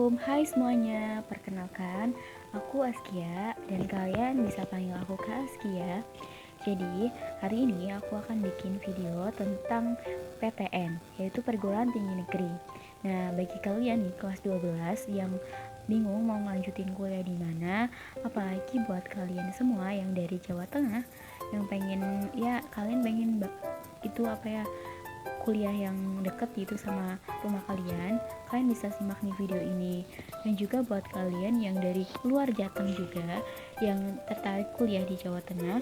Hai semuanya, perkenalkan aku Askia dan kalian bisa panggil aku Kak Askia. Jadi hari ini aku akan bikin video tentang PTN, yaitu Perguruan Tinggi Negeri. Nah, bagi kalian nih kelas 12 yang bingung mau ngelanjutin kuliah di mana, apalagi buat kalian semua yang dari Jawa Tengah yang pengen kalian pengen itu kuliah yang deket gitu sama rumah kalian bisa simak nih video ini. Dan juga buat kalian yang dari luar Jateng juga yang tertarik kuliah di Jawa Tengah,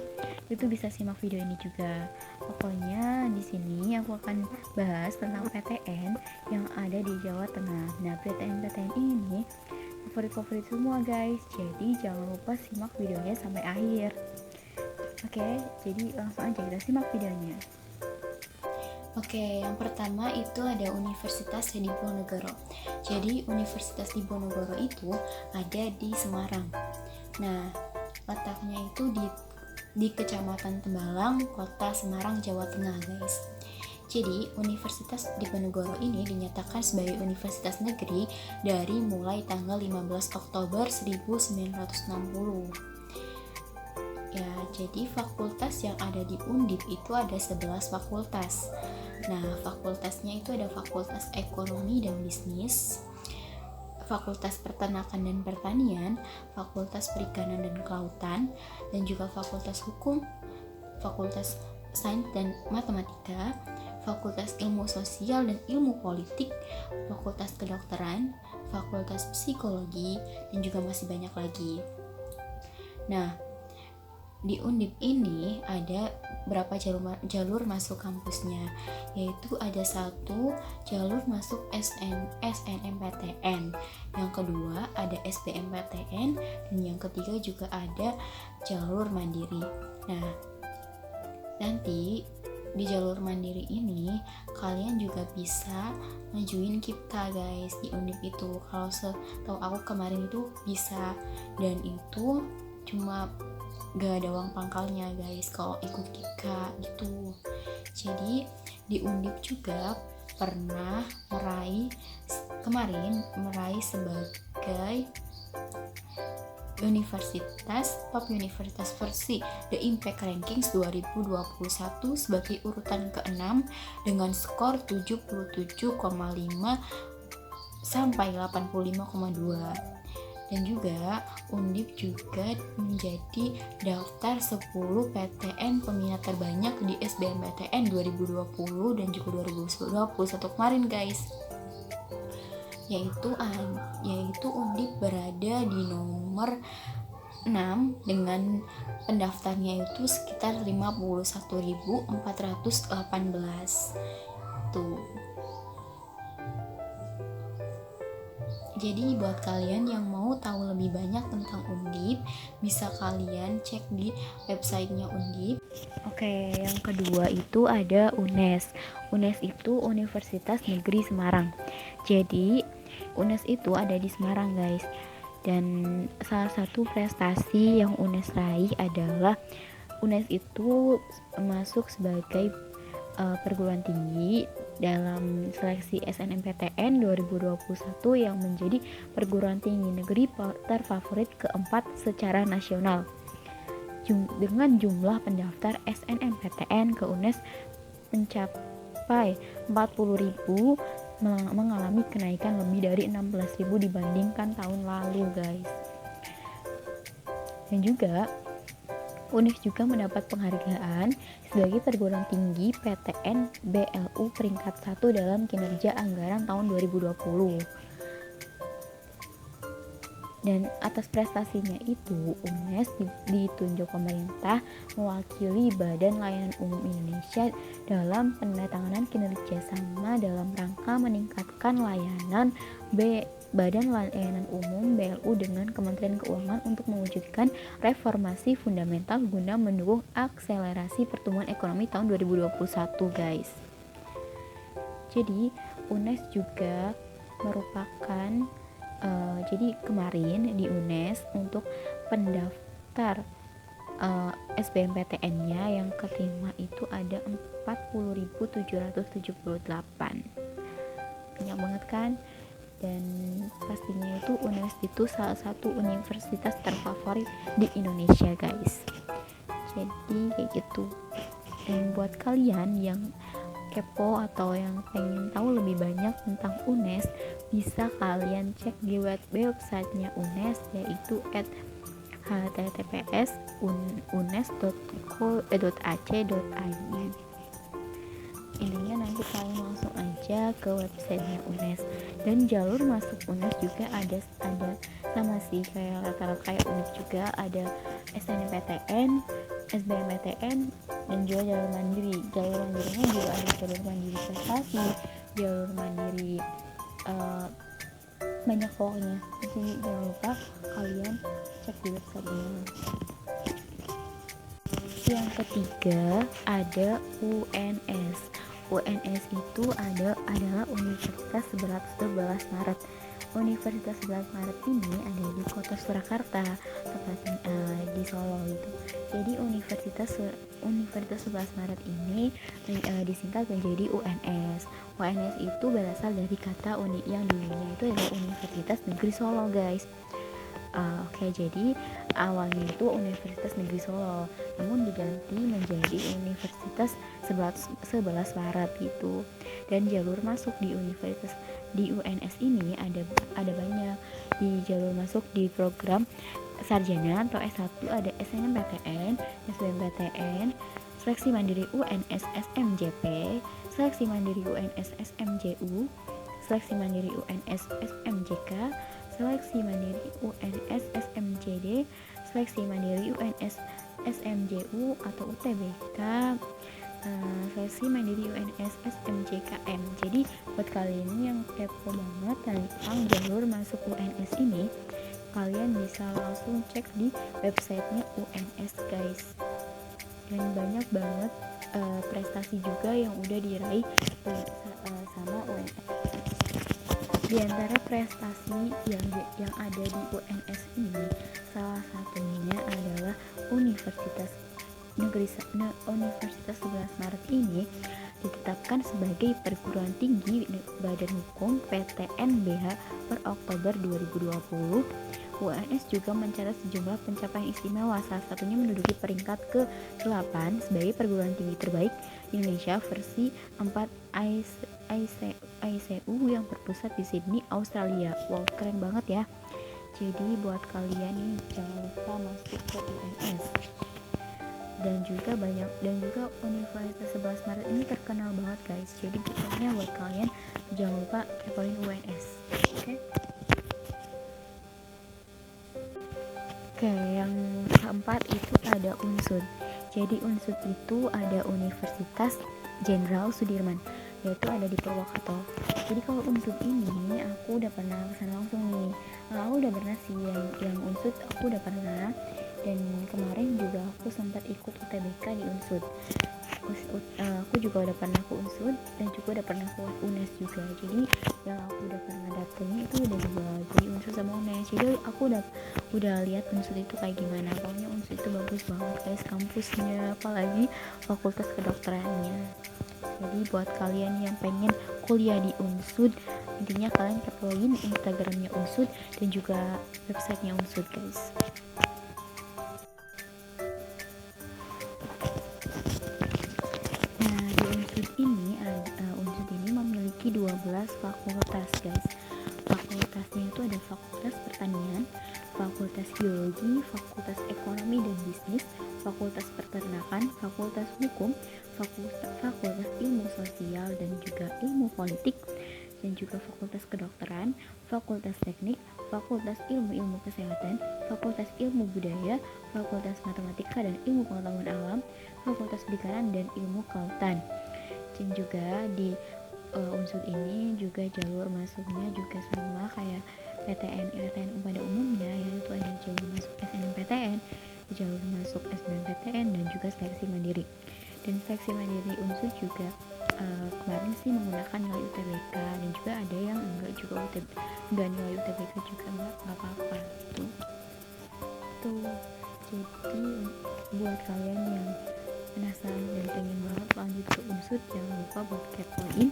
itu bisa simak video ini juga. Pokoknya di sini aku akan bahas tentang PTN yang ada di Jawa Tengah. Nah, PTN ini favorit semua guys, jadi jangan lupa simak videonya sampai akhir. Oke, jadi langsung aja kita simak videonya. Oke, yang pertama itu ada Universitas Diponegoro. Jadi Universitas Diponegoro itu ada di Semarang. Nah, letaknya itu di Kecamatan Tembalang, Kota Semarang, Jawa Tengah, guys. Jadi, Universitas Diponegoro ini dinyatakan sebagai universitas negeri dari mulai tanggal 15 Oktober 1960. Ya, jadi fakultas yang ada di Undip itu ada 11 fakultas. Nah, fakultasnya itu ada Fakultas Ekonomi dan Bisnis, Fakultas Peternakan dan Pertanian, Fakultas Perikanan dan Kelautan, dan juga Fakultas Hukum, Fakultas Sains dan Matematika, Fakultas Ilmu Sosial dan Ilmu Politik, Fakultas Kedokteran, Fakultas Psikologi, dan juga masih banyak lagi. Nah, di Undip ini ada berapa jalur masuk kampusnya, yaitu ada satu jalur masuk SNMPTN, yang kedua ada SBMPTN, dan yang ketiga juga ada jalur mandiri. Nah, nanti di jalur mandiri ini kalian juga bisa ngajuin KIPTA guys di Undip itu. Kalau setahu aku kemarin itu bisa, dan itu cuma gak ada uang pangkalnya guys kalau ikut KIPTA gitu. Jadi di Undip juga pernah meraih sebagai top universitas versi The Impact Rankings 2021 sebagai urutan ke-6 dengan skor 77,5 sampai 85,2. Dan juga Undip juga menjadi daftar 10 PTN peminat terbanyak di SBMPTN 2020 dan juga 2021 kemarin guys. Yaitu Undip berada di nomor 6 dengan pendaftarnya itu sekitar 51.418 tuh. Jadi buat kalian yang mau tahu lebih banyak tentang Undip, bisa kalian cek di websitenya Undip. Oke, yang kedua itu ada UNES. UNES itu Universitas Negeri Semarang. Jadi UNES itu ada di Semarang guys. Dan salah satu prestasi yang UNES raih adalah UNES itu masuk sebagai perguruan tinggi dalam seleksi SNMPTN 2021 yang menjadi perguruan tinggi negeri terfavorit keempat secara nasional. Dengan jumlah pendaftar SNMPTN ke UNES mencapai 40.000, mengalami kenaikan lebih dari 16.000 dibandingkan tahun lalu guys. Dan juga UNES juga mendapat penghargaan sebagai perguruan tinggi PTN BLU peringkat 1 dalam kinerja anggaran tahun 2020. Dan atas prestasinya itu, UNES ditunjuk pemerintah mewakili Badan Layanan Umum Indonesia dalam penandatanganan kinerja sama dalam rangka meningkatkan layanan Badan Layanan Umum BLU dengan Kementerian Keuangan untuk mewujudkan reformasi fundamental guna mendukung akselerasi pertumbuhan ekonomi tahun 2021 guys. Jadi UNES juga merupakan jadi kemarin di UNES untuk pendaftar SBMPTN-nya yang keterima itu ada 40.778. Banyak banget kan? dan pastinya itu UNES itu salah satu universitas terfavorit di Indonesia guys. Jadi kayak gitu. Dan buat kalian yang kepo atau yang pengen tahu lebih banyak tentang UNES, bisa kalian cek di websitenya UNES, yaitu https://unes.co.ac.id. Intinya nanti kalian langsung aja ke websitenya UNES. Dan jalur masuk UNES juga ada sama sih kayak rata-rata kayak UNES juga, ada SNMPTN, SBMPTN, dan juga jalur mandiri. Jalur mandirinya juga ada jalur mandiri prestasi, jalur mandiri, banyak pokoknya. Jadi jangan lupa kalian cek di websitenya. Yang ketiga ada UNS. UNS itu adalah Universitas 11 Maret. Universitas 11 Maret ini ada di Kota Surakarta, tepatnya di Solo gitu. Jadi Universitas 11 Maret ini disingkat menjadi UNS. UNS itu berasal dari kata yang dulunya itu adalah Universitas Negeri Solo guys. Oke, jadi awalnya itu Universitas Negeri Solo, namun diganti menjadi Universitas 11 Maret gitu. Dan jalur masuk di UNS ini ada banyak. Di jalur masuk di program sarjana atau S1 ada SNMPTN, SBMPTN, seleksi mandiri UNS SMJP, seleksi mandiri UNS SMJU, seleksi mandiri UNS SMJK, seleksi mandiri UNS SMJD, seleksi mandiri UNS SMJU atau UTBK, seleksi mandiri UNS SMJKM. Jadi buat kalian yang kepo banget tentang jalur masuk UNS ini, kalian bisa langsung cek di websitenya UNS guys. Dan banyak banget prestasi juga yang udah diraih sama UNS. Di antara prestasi yang ada di UNS ini, salah satunya adalah Universitas 11 Maret ini ditetapkan sebagai perguruan tinggi Badan Hukum PTNBH per Oktober 2020. UNS juga mencatat sejumlah pencapaian istimewa, salah satunya menduduki peringkat ke-8 sebagai perguruan tinggi terbaik di Indonesia versi 4 ICU yang berpusat di Sydney, Australia. Wow, keren banget ya. Jadi buat kalian nih jangan lupa masuk ke UNS. Dan juga Universitas 11 Maret ini terkenal banget guys. Jadi pokoknya buat kalian jangan lupa kepoin UNS. Oke, yang keempat itu ada UNSUD. Jadi UNSUD itu ada Universitas Jenderal Sudirman, yaitu ada di Purwokerto. Jadi kalau UNSUD ini aku udah pernah kesana langsung nih. Aku udah pernah sih yang UNSUD, aku udah pernah. Dan kemarin juga aku sempat ikut UTBK di UNSUD. Aku juga udah pernah ke UNSUD dan juga udah pernah ke UNES juga. Jadi yang aku udah pernah datengin itu udah dua, jadi UNSUD sama UNES. Jadi aku udah lihat UNSUD itu kayak gimana. Pokoknya UNSUD itu bagus banget guys, kampusnya, apalagi fakultas kedokterannya. Jadi buat kalian yang pengen kuliah di UNSUD, intinya kalian kepoin Instagramnya UNSUD dan juga websitenya UNSUD guys. Nah, di UNSUD ini memiliki 12 fakultas guys. Fakultasnya itu ada Fakultas Pertanian, Fakultas Biologi, Fakultas Ekonomi dan Bisnis, Fakultas Peternakan, Fakultas Hukum, Fakultas Ilmu Sosial dan juga Ilmu Politik, dan juga Fakultas Kedokteran, Fakultas Teknik, Fakultas Ilmu Kesehatan, Fakultas Ilmu Budaya, Fakultas Matematika dan Ilmu Pengetahuan Alam, Fakultas Perikanan dan Ilmu Kelautan. Dan juga di UNSUD ini juga jalur masuknya juga sama kayak PTN pada umumnya, yaitu ada jalur masuk SNMPTN, jalur masuk SBMPTN dan juga seleksi mandiri. Dan seleksi mandiri UNSUD juga kemarin sih menggunakan nilai UTBK, dan juga ada yang enggak nilai UTBK juga enggak apa-apa tuh. Jadi buat kalian yang penasaran dan pengen banget lanjut ke UNSUD, jangan lupa buat kepoin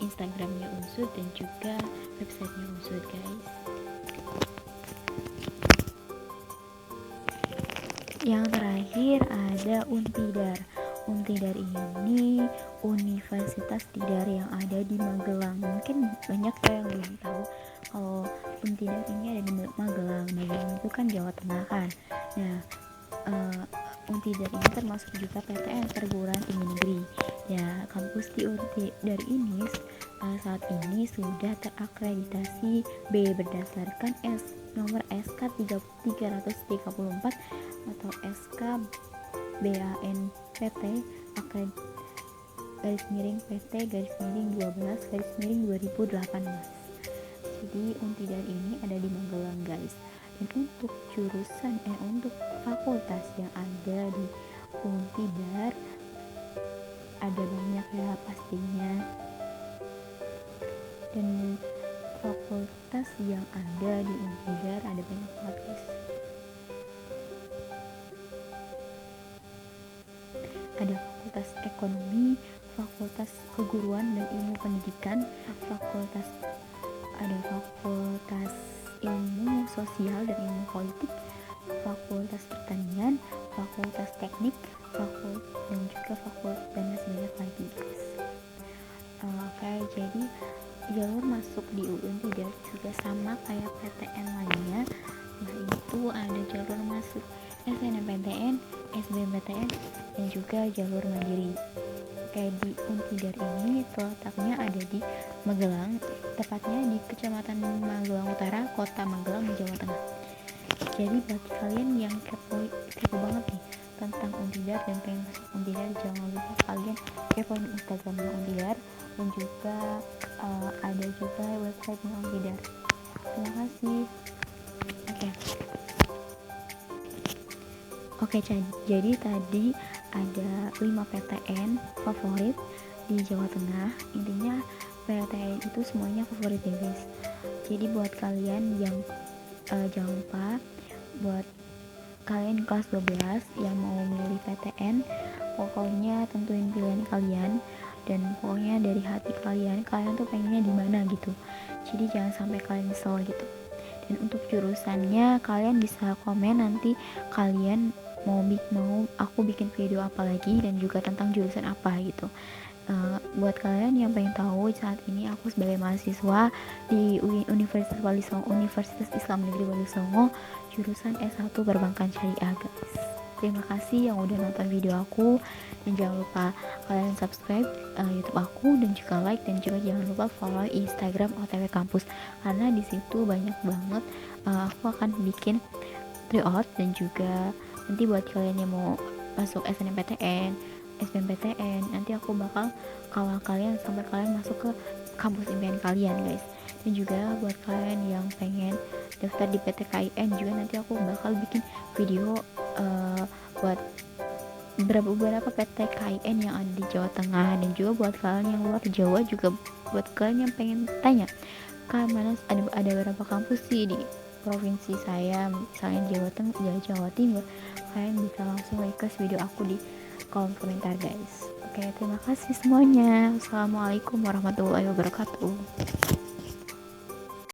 Instagramnya Unsud dan juga websitenya Unsud guys. Yang terakhir ada Untidar. Untidar ini Universitas Tidar yang ada di Magelang. Mungkin banyak yang belum tahu kalau Untidar ini ada di Magelang. Magelang itu kan Jawa Tengah kan. Nah, Untidar ini termasuk juga PTN Perguruan Tinggi Negeri. Ya, kampus di Untidar ini saat ini sudah terakreditasi B berdasarkan nomor SK 334 atau SK BANPT PT/PT/12/2018. Jadi Untidar ini ada di Magelang guys. Dan untuk untuk fakultas yang ada di Untidar ada banyak ya pastinya. Dan fakultas yang ada di Untidar ada banyak banget guys. Ada Fakultas Ekonomi, Fakultas Keguruan dan Ilmu Pendidikan, ada Fakultas Ilmu Sosial dan Ilmu Politik, Fakultas Pertanian, Fakultas Teknik, dan juga fakultas dan masih banyak lagi guys. Oke, jadi jalur masuk di Untidar juga sama kayak PTN lainnya, yaitu ada jalur masuk SNMPTN, SBMPTN, dan juga jalur mandiri. Kayak di Untidar ini letaknya ada di Magelang, tepatnya di Kecamatan Magelang Utara, Kota Magelang di Jawa Tengah. Jadi bagi kalian yang kepo banget nih tentang Untidar dan pengen masuk Untidar, jangan lupa kalian kepoin Instagramnya Untidar dan juga ada juga websitenya Untidar. Terima kasih. Oke, jadi tadi ada 5 PTN favorit di Jawa Tengah. Intinya PTN itu semuanya favorit ya guys. Jadi buat kalian yang jangan lupa, buat kalian kelas 12 yang mau milih PTN, pokoknya tentuin pilihan kalian dan pokoknya dari hati kalian tuh pengennya di mana gitu. Jadi jangan sampai kalian nyesel gitu. Dan untuk jurusannya kalian bisa komen nanti kalian mau aku bikin video apa lagi dan juga tentang jurusan apa gitu. Buat kalian yang pengen tahu, saat ini aku sebagai mahasiswa di Universitas Islam Negeri Wali Songo, jurusan S1 Perbankan Syariah guys. Terima kasih yang udah nonton video aku, dan jangan lupa kalian subscribe YouTube aku dan juga like, dan juga jangan lupa follow Instagram OTW Kampus karena di situ banyak banget aku akan bikin tryout dan juga nanti buat kalian yang mau masuk SNMPTN, SBMPTN, nanti aku bakal kawal kalian sampai kalian masuk ke kampus impian kalian guys. Dan juga buat kalian yang pengen daftar di PTKIN juga nanti aku bakal bikin video buat beberapa PTKIN yang ada di Jawa Tengah. Dan juga buat kalian yang luar Jawa, juga buat kalian yang pengen tanya mana ada berapa kampus sih di provinsi saya, misalnya Jawa Timur, kalian bisa langsung request video aku di kolom komentar guys. Oke, terima kasih semuanya. Assalamualaikum warahmatullahi wabarakatuh.